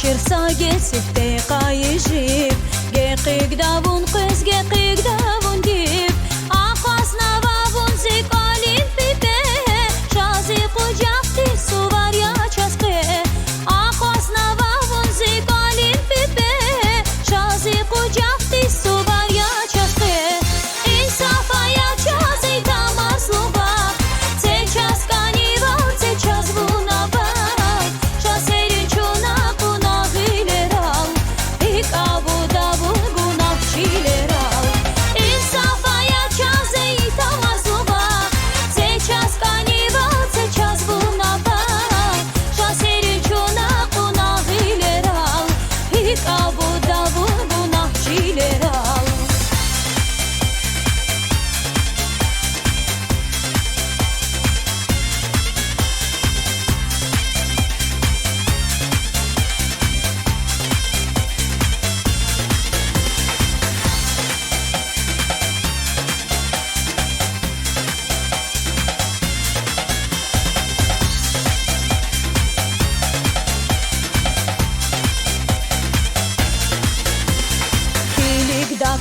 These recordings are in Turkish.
Çırsa geçip de kayıcıp Gekik davun kız gekik davun dip Akas navavun zik alin pipe Şazi kucakti su var ya çaske Akas navavun zik alin pipe Şazi kucakti su var ya çaske İnsafa ya çazi tamaz luba Te çaskani var te çaz buna bak Şaserin çuna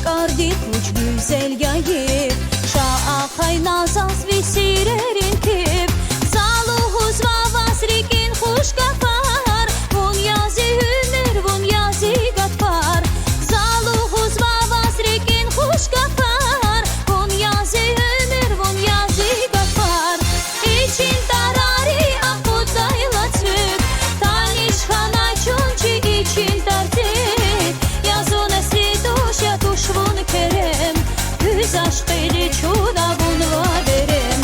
Ardit uç güzel yayıp Şaakay nazaz visirerin tip Saluhuz vavas rikin huş kafar Vun yazi hümer vun yazi gatfar Saluhuz vavas rikin huş kafar Vun yazi hümer vun yazi gatfar İçin tarari akudayla çık Taniş hana çunçi için tartık Yazun esi duş ya duş vun kerem Yüz aşkıyla çuna vun vaderem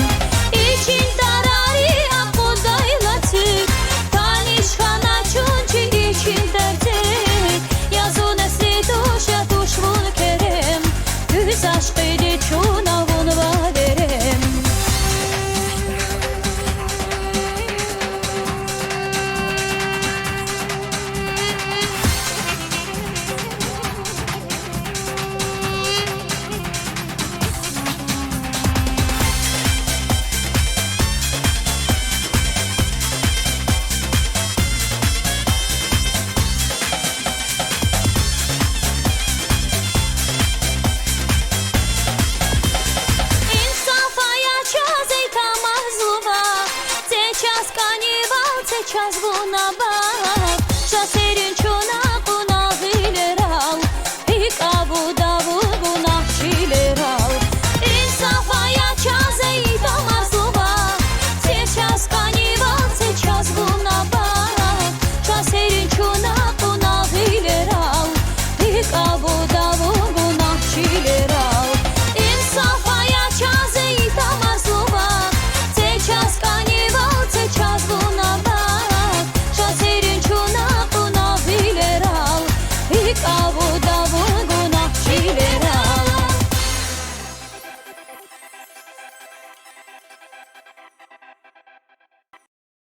İçin tarari akudayla çık Taniş hana çunçi için tartık Yazun esi duş ya duş vun kerem Yüz aşkıyla çuna vun vaderem Час